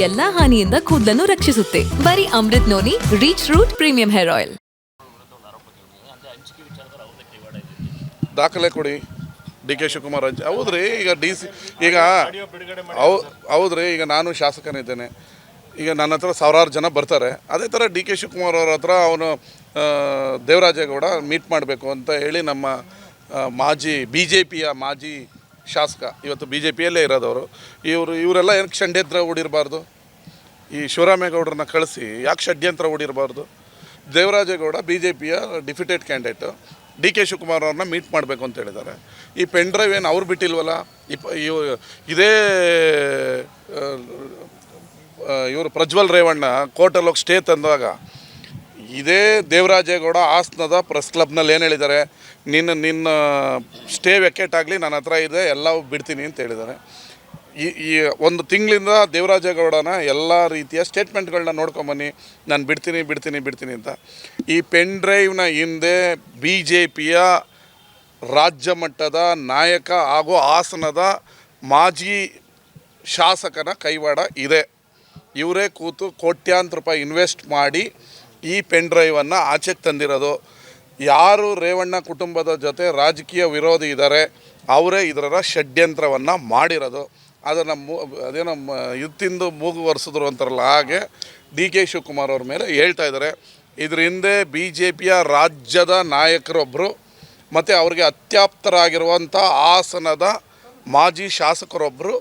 ಎಲ್ಲಾ ಹಾನಿಯಿಂದ ಕೂದಲನ್ನು ರಕ್ಷಿಸುತ್ತೆ. ಬರೀ Amrit noni reach root premium hair oil. ದಾಖಲೆ ಕೊಡಿ. ಡಿ ಕೆ ಶಿವಕುಮಾರ್ ಹೌದ್ರಿ. ಈಗ ಈಗ ಹೌದ್ರಿ. ಈಗ ನಾನು ಶಾಸಕನಿದ್ದೇನೆ. ಈಗ ನನ್ನ ಹತ್ರ ಸಾವಿರಾರು ಜನ ಬರ್ತಾರೆ. ಅದೇ ಥರ ಡಿ ಕೆ ಶಿವಕುಮಾರ್ ಅವ್ರ ಹತ್ರ ಅವನು ದೇವರಾಜೇಗೌಡ ಮೀಟ್ ಮಾಡಬೇಕು ಅಂತ ಹೇಳಿ ನಮ್ಮ BJPಯ ಮಾಜಿ ಶಾಸಕ, ಇವತ್ತು BJPಯಲ್ಲೇ ಇರೋದವರು, ಇವರೆಲ್ಲ ಏನಕ್ಕೆ ಷಡ್ಯಂತ್ರ ಹೂಡಿರಬಾರ್ದು? ಈ ಶಿವರಾಮೇಗೌಡರನ್ನ ಕಳಿಸಿ ಯಾಕೆ ಷಡ್ಯಂತ್ರ ಹೂಡಿರಬಾರ್ದು? ದೇವರಾಜೇಗೌಡ BJPಯ defeated candidate, D K Shivakumar ಅವ್ರನ್ನ ಮೀಟ್ ಮಾಡಬೇಕು ಅಂತ ಹೇಳಿದ್ದಾರೆ. ಈ ಪೆನ್ ಡ್ರೈವ್ ಏನು ಅವ್ರು ಬಿಟ್ಟಿಲ್ವಲ್ಲ? ಇದೇ ಇವರು ಪ್ರಜ್ವಲ್ ರೇವಣ್ಣ ಕೋರ್ಟಲ್ಲಿ ಹೋಗಿ ಸ್ಟೇ ತಂದಾಗ ಇದೇ ದೇವರಾಜೇಗೌಡ ಹಾಸನದ ಪ್ರೆಸ್ ಕ್ಲಬ್ನಲ್ಲಿ ಏನು ಹೇಳಿದ್ದಾರೆ, ನಿನ್ನ ಸ್ಟೇ ವೆಕೇಟ್ ಆಗಲಿ, ನನ್ನ ಹತ್ರ ಇದೆ, ಎಲ್ಲ ಬಿಡ್ತೀನಿ ಅಂತ ಹೇಳಿದ್ದಾರೆ. ಈ ಒಂದು ತಿಂಗಳಿಂದ ದೇವರಾಜೇಗೌಡನ ಎಲ್ಲ ರೀತಿಯ ಸ್ಟೇಟ್ಮೆಂಟ್ಗಳನ್ನ ನೋಡ್ಕೊಂಬನ್ನಿ, ನಾನು ಬಿಡ್ತೀನಿ ಅಂತ. ಈ ಪೆನ್ ಡ್ರೈವ್ನ ಹಿಂದೆ BJPಯ ರಾಜ್ಯ ಮಟ್ಟದ ನಾಯಕ ಹಾಗೂ ಹಾಸನದ ಮಾಜಿ ಶಾಸಕನ ಕೈವಾಡ ಇದೆ. ಇವರೇ ಕೂತು ಕೋಟ್ಯಾಂತರ ರೂಪಾಯಿ ಇನ್ವೆಸ್ಟ್ ಮಾಡಿ ಈ ಪೆನ್ ಡ್ರೈವನ್ನು ಆಚೆಗೆ ತಂದಿರೋದು. ಯಾರು ರೇವಣ್ಣ ಕುಟುಂಬದ ಜೊತೆ ರಾಜಕೀಯ ವಿರೋಧಿ ಇದ್ದಾರೆ ಅವರೇ ಇದರ ಷಡ್ಯಂತ್ರವನ್ನು ಮಾಡಿರೋದು. ಅದನ್ನು ಅದೇನೋ ತಿಂದು ಮೂಗು ಒರೆಸಿದ್ರು ಅಂತಾರಲ್ಲ, ಹಾಗೆ ಡಿ ಕೆ ಶಿವಕುಮಾರ್ ಅವ್ರ ಮೇಲೆ ಹೇಳ್ತಾ ಇದ್ದಾರೆ. ಇದ್ರ ಹಿಂದೆ BJPಯ ರಾಜ್ಯದ ನಾಯಕರೊಬ್ಬರು ಮತ್ತು ಅವ್ರಿಗೆ ಅತ್ಯಾಪ್ತರಾಗಿರುವಂಥ ಹಾಸನದ ಮಾಜಿ ಶಾಸಕರೊಬ್ಬರು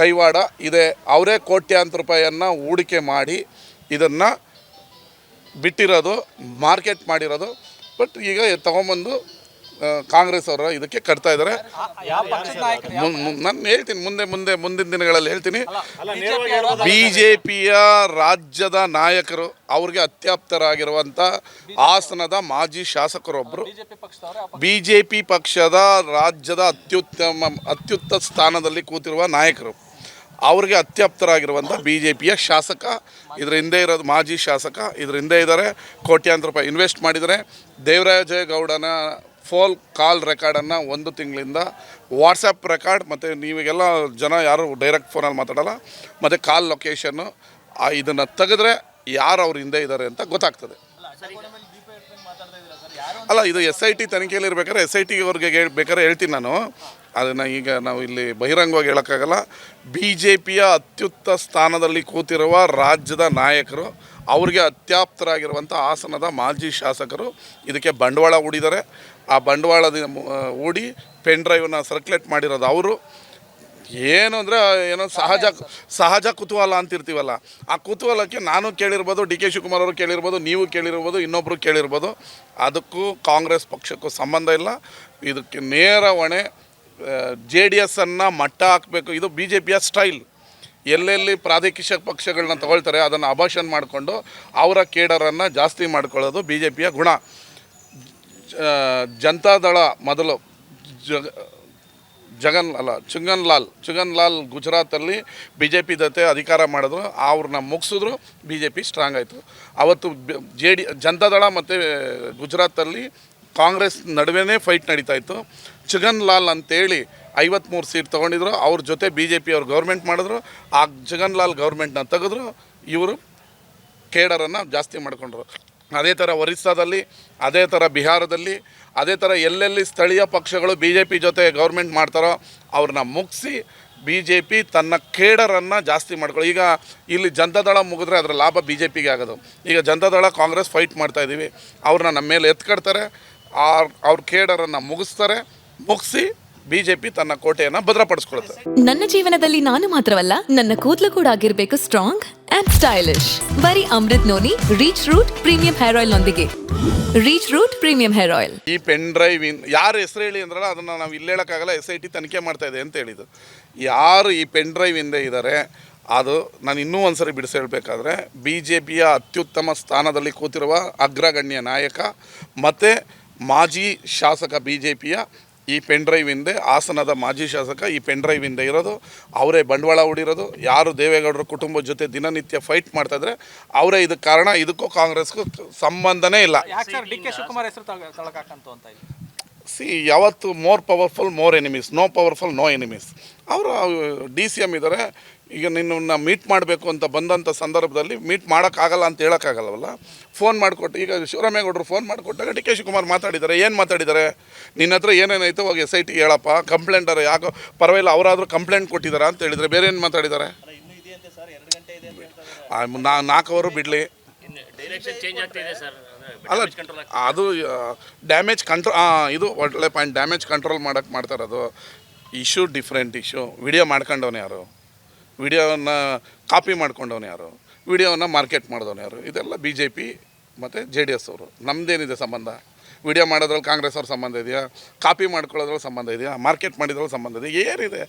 ಕೈವಾಡ ಇದೆ. ಅವರೇ ಕೋಟ್ಯಾಂತರ ರೂಪಾಯಿಯನ್ನು ಹೂಡಿಕೆ ಮಾಡಿ ಇದನ್ನು ಬಿಟ್ಟಿರೋದು, ಮಾರ್ಕೆಟ್ ಮಾಡಿರೋದು. ಬಟ್ ಈಗ ತೊಗೊಂಬಂದು ಕಾಂಗ್ರೆಸ್ ಅವರ ಇದಕ್ಕೆ ಕಟ್ತಾ ಇದ್ದಾರೆ. ನಾನು ಹೇಳ್ತೀನಿ, ಮುಂದಿನ ದಿನಗಳಲ್ಲಿ ಹೇಳ್ತೀನಿ. BJPಯ ರಾಜ್ಯದ ನಾಯಕರು, ಅವ್ರಿಗೆ ಅತ್ಯಾಪ್ತರಾಗಿರುವಂಥ ಹಾಸನದ ಮಾಜಿ ಶಾಸಕರೊಬ್ಬರು, BJP ಪಕ್ಷದ ರಾಜ್ಯದ ಅತ್ಯುತ್ತಮ ಸ್ಥಾನದಲ್ಲಿ ಕೂತಿರುವ ನಾಯಕರು, ಅವ್ರಿಗೆ ಅತ್ಯಾಪ್ತರಾಗಿರುವಂಥ BJPಯ ಶಾಸಕ, ಇದ್ರ ಹಿಂದೆ ಇರೋದು ಮಾಜಿ ಶಾಸಕ, ಇದ್ರ ಹಿಂದೆ ಇದ್ದಾರೆ. ಕೋಟ್ಯಾಂತರ ರೂಪಾಯಿ ಇನ್ವೆಸ್ಟ್ ಮಾಡಿದ್ದಾರೆ. ದೇವರಾಜೇಗೌಡನ ಫೋನ್ ಕಾಲ್ ರೆಕಾರ್ಡನ್ನು 1 ತಿಂಗಳಿಂದ ವಾಟ್ಸಪ್ ರೆಕಾರ್ಡ್, ಮತ್ತು ನೀವಿಗೆಲ್ಲ ಜನ ಯಾರು ಡೈರೆಕ್ಟ್ ಫೋನಲ್ಲಿ ಮಾತಾಡೋಲ್ಲ, ಮತ್ತು ಕಾಲ್ ಲೊಕೇಶನ್ನು ಇದನ್ನು ತೆಗೆದ್ರೆ ಯಾರು ಅವ್ರ ಹಿಂದೆ ಇದ್ದಾರೆ ಅಂತ ಗೊತ್ತಾಗ್ತದೆ. ಅಲ್ಲ, ಇದು SIT ತನಿಖೆಯಲ್ಲಿ ಇರ್ಬೇಕಾದ್ರೆ SIT ಅವ್ರಿಗೆ ಬೇಕಾದ್ರೆ ಹೇಳ್ತೀನಿ ನಾನು. ಅದನ್ನು ಈಗ ನಾವು ಇಲ್ಲಿ ಬಹಿರಂಗವಾಗಿ ಹೇಳೋಕ್ಕಾಗಲ್ಲ. BJPಯ ಅತ್ಯುತ್ತಮ ಸ್ಥಾನದಲ್ಲಿ ಕೂತಿರುವ ರಾಜ್ಯದ ನಾಯಕರು, ಅವ್ರಿಗೆ ಅತ್ಯಾಪ್ತರಾಗಿರುವಂಥ ಹಾಸನದ ಮಾಜಿ ಶಾಸಕರು ಇದಕ್ಕೆ ಬಂಡವಾಳ ಹೂಡಿದ್ದಾರೆ. ಆ ಬಂಡವಾಳದ ಹೂಡಿ ಪೆನ್ ಡ್ರೈವನ್ನ ಸರ್ಕ್ಯುಲೇಟ್ ಮಾಡಿರೋದು ಅವರು. ಏನು ಅಂದರೆ ಏನೋ ಸಹಜ ಕುತೂಹಲ ಅಂತಿರ್ತೀವಲ್ಲ, ಆ ಕುತೂಹಲಕ್ಕೆ ನಾನು ಕೇಳಿರ್ಬೋದು, ಡಿ ಕೆ ಶಿವಕುಮಾರ್ ಅವರು ಕೇಳಿರ್ಬೋದು, ನೀವು ಕೇಳಿರ್ಬೋದು, ಇನ್ನೊಬ್ಬರು ಕೇಳಿರ್ಬೋದು. ಅದಕ್ಕೂ ಕಾಂಗ್ರೆಸ್ ಪಕ್ಷಕ್ಕೂ ಸಂಬಂಧ ಇಲ್ಲ. ಇದಕ್ಕೆ ನೇರ ಹೊಣೆ JDSನ್ನು ಮಟ್ಟ ಹಾಕಬೇಕು. ಇದು BJPಯ ಸ್ಟೈಲ್. ಎಲ್ಲೆಲ್ಲಿ ಪ್ರಾದೇಶಿಕ ಪಕ್ಷಗಳನ್ನ ತಗೊಳ್ತಾರೆ ಅದನ್ನು ಅಭಾಷಣ ಮಾಡಿಕೊಂಡು ಅವರ ಕೇಡರನ್ನು ಜಾಸ್ತಿ ಮಾಡ್ಕೊಳ್ಳೋದು BJPಯ ಗುಣ. ಜನತಾದಳ ಮೊದಲು ಚುಗನ್ ಲಾಲ್ ಗುಜರಾತಲ್ಲಿ BJP ಜೊತೆ ಅಧಿಕಾರ ಮಾಡಿದ್ರು, ಅವ್ರನ್ನ ಮುಗಿಸಿದ್ರು, BJP ಸ್ಟ್ರಾಂಗ್ ಆಯಿತು. ಅವತ್ತು ಜನತಾದಳ ಮತ್ತು ಗುಜರಾತಲ್ಲಿ ಕಾಂಗ್ರೆಸ್ ನಡುವೆನೇ ಫೈಟ್ ನಡೀತಾಯಿತ್ತು. ಚುಗನ್ ಲಾಲ್ ಅಂತೇಳಿ 53 ಸೀಟ್ ತೊಗೊಂಡಿದ್ರು. ಅವ್ರ ಜೊತೆ BJP ಅವ್ರು ಗೌರ್ಮೆಂಟ್ ಮಾಡಿದ್ರು. ಆ ಚುಗನ್ ಲಾಲ್ ಗೌರ್ಮೆಂಟ್ನ ತೆಗೆದ್ರು, ಇವರು ಕೇಡರನ್ನು ಜಾಸ್ತಿ ಮಾಡಿಕೊಂಡ್ರು. ಅದೇ ಥರ ಒರಿಸ್ಸಾದಲ್ಲಿ, ಅದೇ ಥರ ಬಿಹಾರದಲ್ಲಿ, ಅದೇ ಥರ ಎಲ್ಲೆಲ್ಲಿ ಸ್ಥಳೀಯ ಪಕ್ಷಗಳು BJP ಜೊತೆ ಗೌರ್ಮೆಂಟ್ ಮಾಡ್ತಾರೋ ಅವ್ರನ್ನ ಮುಗಿಸಿ BJP ತನ್ನ ಕೇಡರನ್ನು ಜಾಸ್ತಿ ಮಾಡ್ಕೊಳ್ಳಿ. ಈಗ ಇಲ್ಲಿ ಜನತಾದಳ ಮುಗಿದ್ರೆ ಅದರ ಲಾಭ BJPಗೆ ಆಗೋದು. ಈಗ ಜನತಾದಳ ಕಾಂಗ್ರೆಸ್ ಫೈಟ್ ಮಾಡ್ತಾಯಿದ್ದೀವಿ, ಅವ್ರನ್ನ ನಮ್ಮ ಮೇಲೆ ಎತ್ಕಡ್ತಾರೆ, ಅವ್ರ ಕೇಡರನ್ನು ಮುಗಿಸಿ BJP ತನ್ನ ಕೋಟೆಯನ್ನು ಭದ್ರಪಡಿಸ್ಕೊಳುತ್ತೆ. ನನ್ನ ಜೀವನದಲ್ಲಿ ನಾನು ಮಾತ್ರವಲ್ಲ, ನನ್ನ ಕೂದಲು ಕೂಡ ಆಗಿರಬೇಕು ಸ್ಟ್ರಾಂಗ್ ಅಂಡ್ ಸ್ಟೈಲಿಶ್. ಬರೀ Amrit noni reach root premium hair oil ನೊಂದಿಗೆ. Reach root premium hair oil. ಈ ಪೆನ್ ಡ್ರೈವ್ ಯಾರು ಹೆಸರು ಹೇಳಿ ಅಂದ್ರಲ್ಲ, ಅದನ್ನು ನಾವು ಇಲ್ಲಿ ಹೇಳೋಕ್ಕಾಗಲ್ಲ. SIT ತನಿಖೆ ಮಾಡ್ತಾ ಇದೆ ಅಂತ ಹೇಳಿದ್ದು. ಯಾರು ಈ ಪೆನ್ ಡ್ರೈವ್ ಹಿಂದೆ ಇದ್ದಾರೆ, ಅದು ನಾನು ಇನ್ನೂ ಒಂದು ಸರಿ ಬಿಡಿಸಿ ಹೇಳಬೇಕಾದ್ರೆ BJPಯ ಅತ್ಯುತ್ತಮ ಸ್ಥಾನದಲ್ಲಿ ಕೂತಿರುವ ಅಗ್ರಗಣ್ಯ ನಾಯಕ ಮತ್ತು ಮಾಜಿ ಶಾಸಕ BJPಯ ಈ ಪೆನ್ ಡ್ರೈವ್ ಹಿಂದೆ, ಹಾಸನದ ಮಾಜಿ ಶಾಸಕ ಈ ಪೆನ್ ಡ್ರೈವ್ ಹಿಂದೆ ಇರೋದು, ಅವರೇ ಬಂಡವಾಳ ಹೂಡಿರೋದು. ಯಾರು ದೇವೇಗೌಡರ ಕುಟುಂಬದ ಜೊತೆ ದಿನನಿತ್ಯ ಫೈಟ್ ಮಾಡ್ತಾಯಿದ್ರೆ ಅವರೇ ಇದಕ್ಕೆ ಕಾರಣ. ಇದಕ್ಕೂ ಕಾಂಗ್ರೆಸ್ಗೂ ಸಂಬಂಧನೇ ಇಲ್ಲ. ಯಾವತ್ತು more powerful more enemies, no powerful no enemies. ಅವರು DCM ಇದ್ದಾರೆ. ಈಗ ನಿನ್ನನ್ನು ಮೀಟ್ ಮಾಡಬೇಕು ಅಂತ ಬಂದಂಥ ಸಂದರ್ಭದಲ್ಲಿ ಮೀಟ್ ಮಾಡೋಕ್ಕಾಗಲ್ಲ ಅಂತ ಹೇಳೋಕ್ಕಾಗಲ್ಲವಲ್ಲ. ಫೋನ್ ಮಾಡಿಕೊಟ್ಟು, ಈಗ ಶಿವರಾಮೇಗೌಡರು ಫೋನ್ ಮಾಡಿಕೊಟ್ಟಾಗ DK ಶಿವಕುಮಾರ್ ಮಾತಾಡಿದ್ದಾರೆ. ಏನು ಮಾತಾಡಿದ್ದಾರೆ? ನಿನ್ನ ಹತ್ರ ಏನೇನಾಯಿತು ಹೋಗಿ SIT ಹೇಳಪ್ಪ, ಕಂಪ್ಲೇಂಟರ್ ಯಾಕೋ ಪರವಾಗಿಲ್ಲ, ಅವರಾದರೂ ಕಂಪ್ಲೇಂಟ್ ಕೊಟ್ಟಿದ್ದಾರೆ ಅಂತ ಹೇಳಿದರೆ ಬೇರೆ ಏನು ಮಾತಾಡಿದ್ದಾರೆ? 4 ಅವರು ಬಿಡಲಿ ಅಲ್ಲ, ಅದು ಡ್ಯಾಮೇಜ್ ಕಂಟ್ರೋಲ್, ಇದು ಒಳ್ಳೆ ಪಾಯಿಂಟ್. ಡ್ಯಾಮೇಜ್ ಕಂಟ್ರೋಲ್ ಮಾಡೋಕ್ಕೆ ಮಾಡ್ತಾರದು. Issue different issue. ವಿಡಿಯೋ ಮಾಡ್ಕೊಂಡವನು ಯಾರು? ವಿಡಿಯೋವನ್ನು ಕಾಪಿ ಮಾಡ್ಕೊಂಡವನು ಯಾರು? ವಿಡಿಯೋವನ್ನು ಮಾರ್ಕೆಟ್ ಮಾಡಿದವನು ಯಾರು? ಇದೆಲ್ಲ BJP ಮತ್ತು JDS ಅವರು. ನಮ್ಮದೇನಿದೆ ಸಂಬಂಧ? ವಿಡಿಯೋ ಮಾಡೋದ್ರಲ್ಲಿ ಕಾಂಗ್ರೆಸ್ ಅವ್ರ ಸಂಬಂಧ ಇದೆಯಾ? ಕಾಪಿ ಮಾಡ್ಕೊಳ್ಳೋದ್ರಲ್ಲಿ ಸಂಬಂಧ ಇದೆಯಾ? ಮಾರ್ಕೆಟ್ ಮಾಡಿದ್ರಲ್ಲಿ ಸಂಬಂಧ ಇದೆಯಾ? ಏನಿದೆ?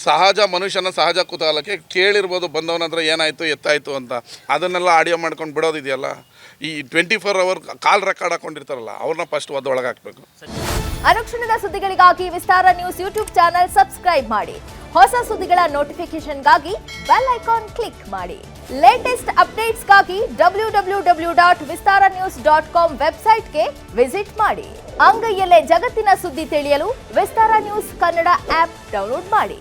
ಸಹಜ ಮನುಷ್ಯನ ಸಹಜ ಕುತೂಹಲಕ್ಕೆ ಕೇಳಿರ್ಬೋದು ಬಂದವನ ಹತ್ರ ಏನಾಯಿತು ಎತ್ತಾಯಿತು ಅಂತ. ಅದನ್ನೆಲ್ಲ ಆಡಿಯೋ ಮಾಡ್ಕೊಂಡು ಬಿಡೋದಿದೆಯಲ್ಲ. ಈ 24 ಅವರ್ ಕಾಲ್ ರೆಕಾರ್ಡ್ ಹಾಕೊಂಡಿರ್ತಾರಲ್ಲ, ಅವ್ರನ್ನ ಫಸ್ಟ್ ಒಳಗೆ ಹಾಕಬೇಕು. ಅನುಕ್ಷಣದ ಸುದ್ದಿಗಳಿಗಾಗಿ ವಿಸ್ತಾರ ನ್ಯೂಸ್ ಯೂಟ್ಯೂಬ್ ಚಾನೆಲ್ ಸಬ್ಸ್ಕ್ರೈಬ್ ಮಾಡಿ. ಹೊಸ ಸುದ್ದಿಗಳ ನೋಟಿಫಿಕೇಶನ್ಗಾಗಿ ಬೆಲ್ ಐಕಾನ್ ಕ್ಲಿಕ್ ಮಾಡಿ. ಲೇಟೆಸ್ಟ್ ಅಪ್ಡೇಟ್ಸ್ಗಾಗಿ www.vistaranews.com ವೆಬ್ಸೈಟ್ಗೆ ವಿಸಿಟ್ ಮಾಡಿ. ಅಂಗೈಯಲ್ಲೇ ಜಗತ್ತಿನ ಸುದ್ದಿ ತಿಳಿಯಲು ವಿಸ್ತಾರ ನ್ಯೂಸ್ ಕನ್ನಡ ಆಪ್ ಡೌನ್ಲೋಡ್ ಮಾಡಿ.